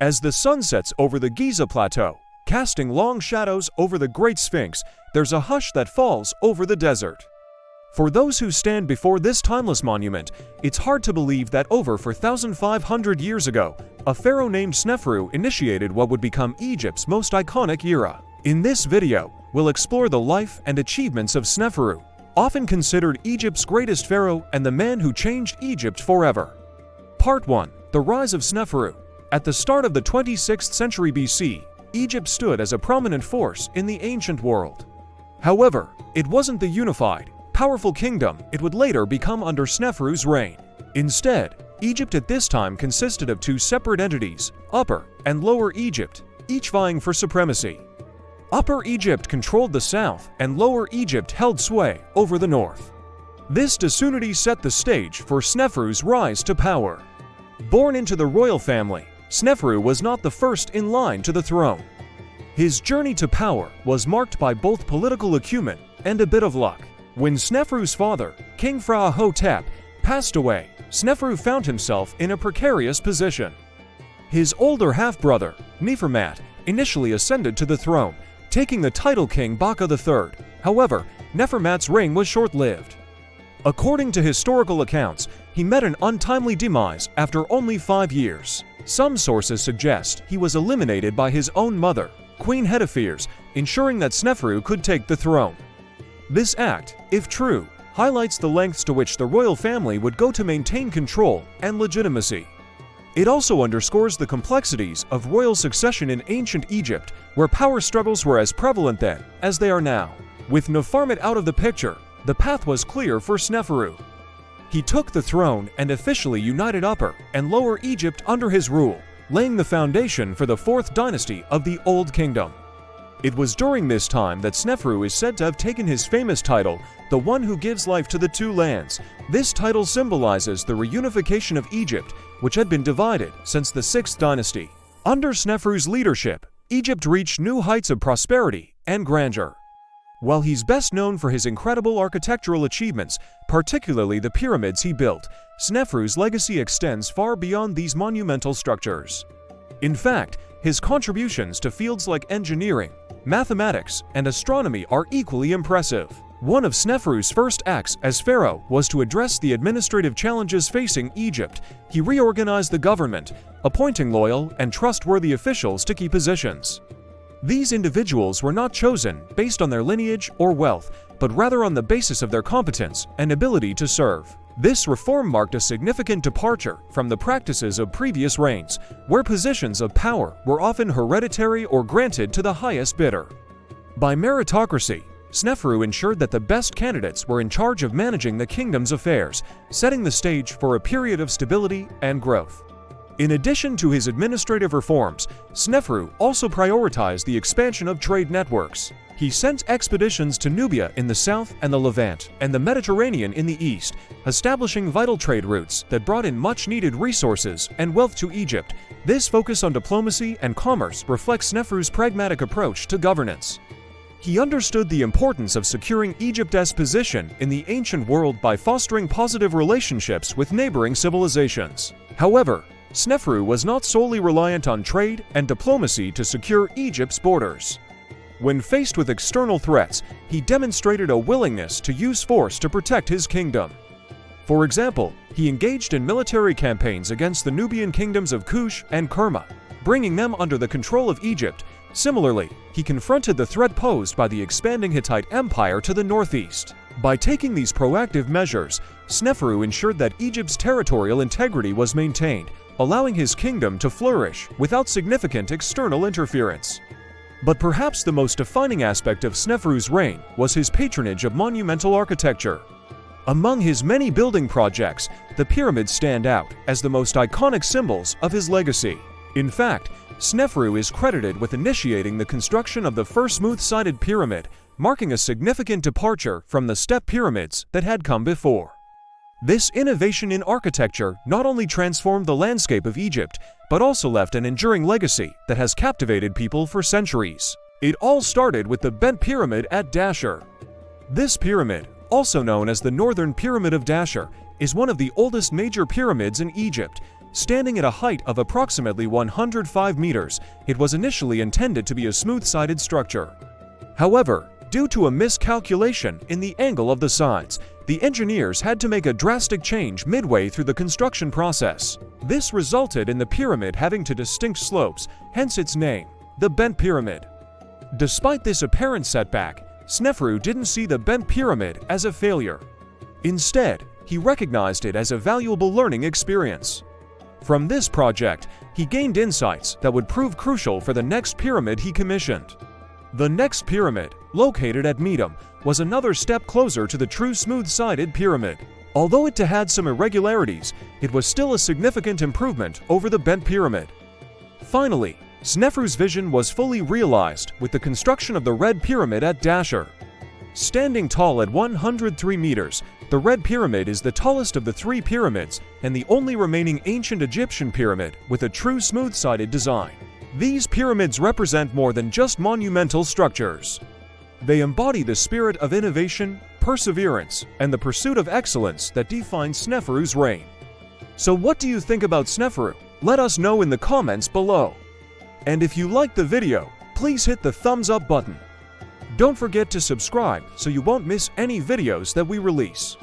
As the sun sets over the Giza Plateau, casting long shadows over the Great Sphinx, there's a hush that falls over the desert. For those who stand before this timeless monument, it's hard to believe that over 4,500 years ago, a pharaoh named Sneferu initiated what would become Egypt's most iconic era. In this video, we'll explore the life and achievements of Sneferu, often considered Egypt's greatest pharaoh and the man who changed Egypt forever. Part 1. The Rise of Sneferu. At the start of the 26th century BC, Egypt stood as a prominent force in the ancient world. However, it wasn't the unified, powerful kingdom it would later become under Sneferu's reign. Instead, Egypt at this time consisted of two separate entities, Upper and Lower Egypt, each vying for supremacy. Upper Egypt controlled the south and Lower Egypt held sway over the north. This disunity set the stage for Sneferu's rise to power. Born into the royal family, Sneferu was not the first in line to the throne. His journey to power was marked by both political acumen and a bit of luck. When Sneferu's father, King Pharaoh, passed away, Sneferu found himself in a precarious position. His older half-brother, Nefermat, initially ascended to the throne, taking the title King Baka III. However, Nefermat's reign was short-lived. According to historical accounts, he met an untimely demise after only 5 years. Some sources suggest he was eliminated by his own mother, Queen Hetepheres, ensuring that Sneferu could take the throne. This act, if true, highlights the lengths to which the royal family would go to maintain control and legitimacy. It also underscores the complexities of royal succession in ancient Egypt, where power struggles were as prevalent then as they are now. With Nefermat out of the picture, the path was clear for Sneferu. He took the throne and officially united Upper and Lower Egypt under his rule, laying the foundation for the fourth dynasty of the Old Kingdom. It was during this time that Sneferu is said to have taken his famous title, the one who gives life to the two lands. This title symbolizes the reunification of Egypt, which had been divided since the 6th dynasty. Under Sneferu's leadership, Egypt reached new heights of prosperity and grandeur. While he's best known for his incredible architectural achievements, particularly the pyramids he built, Sneferu's legacy extends far beyond these monumental structures. In fact, his contributions to fields like engineering, mathematics, and astronomy are equally impressive. One of Sneferu's first acts as pharaoh was to address the administrative challenges facing Egypt. He reorganized the government, appointing loyal and trustworthy officials to key positions. These individuals were not chosen based on their lineage or wealth, but rather on the basis of their competence and ability to serve. This reform marked a significant departure from the practices of previous reigns, where positions of power were often hereditary or granted to the highest bidder. By meritocracy, Sneferu ensured that the best candidates were in charge of managing the kingdom's affairs, setting the stage for a period of stability and growth. In addition to his administrative reforms, Sneferu also prioritized the expansion of trade networks. He sent expeditions to Nubia in the south and the Levant and the Mediterranean in the east, establishing vital trade routes that brought in much-needed resources and wealth to Egypt. This focus on diplomacy and commerce reflects Sneferu's pragmatic approach to governance. He understood the importance of securing Egypt's position in the ancient world by fostering positive relationships with neighboring civilizations. However, Sneferu was not solely reliant on trade and diplomacy to secure Egypt's borders. When faced with external threats, he demonstrated a willingness to use force to protect his kingdom. For example, he engaged in military campaigns against the Nubian kingdoms of Kush and Kerma, bringing them under the control of Egypt. Similarly, he confronted the threat posed by the expanding Hittite Empire to the northeast. By taking these proactive measures, Sneferu ensured that Egypt's territorial integrity was maintained, allowing his kingdom to flourish without significant external interference. But perhaps the most defining aspect of Sneferu's reign was his patronage of monumental architecture. Among his many building projects, the pyramids stand out as the most iconic symbols of his legacy. In fact, Sneferu is credited with initiating the construction of the first smooth-sided pyramid, marking a significant departure from the step pyramids that had come before. This innovation in architecture not only transformed the landscape of Egypt, but also left an enduring legacy that has captivated people for centuries. It all started with the bent pyramid at Dashur. This pyramid, also known as the Northern Pyramid of Dashur, is one of the oldest major pyramids in Egypt, Standing at a height of approximately 105 meters, it was initially intended to be a smooth-sided structure. However, due to a miscalculation in the angle of the sides, the engineers had to make a drastic change midway through the construction process. This resulted in the pyramid having two distinct slopes, hence its name, the Bent Pyramid. Despite this apparent setback, Sneferu didn't see the bent pyramid as a failure. Instead, he recognized it as a valuable learning experience. From this project, he gained insights that would prove crucial for the next pyramid he commissioned. The next pyramid, located at Meedum, was another step closer to the true smooth-sided pyramid. Although it had some irregularities, it was still a significant improvement over the bent pyramid. Finally, Sneferu's vision was fully realized with the construction of the Red Pyramid at Dashur. Standing tall at 103 meters, the Red Pyramid is the tallest of the three pyramids and the only remaining ancient Egyptian pyramid with a true smooth-sided design. These pyramids represent more than just monumental structures. They embody the spirit of innovation, perseverance, and the pursuit of excellence that defines Sneferu's reign. So what do you think about Sneferu? Let us know in the comments below. And if you liked the video, please hit the thumbs up button. Don't forget to subscribe so you won't miss any videos that we release.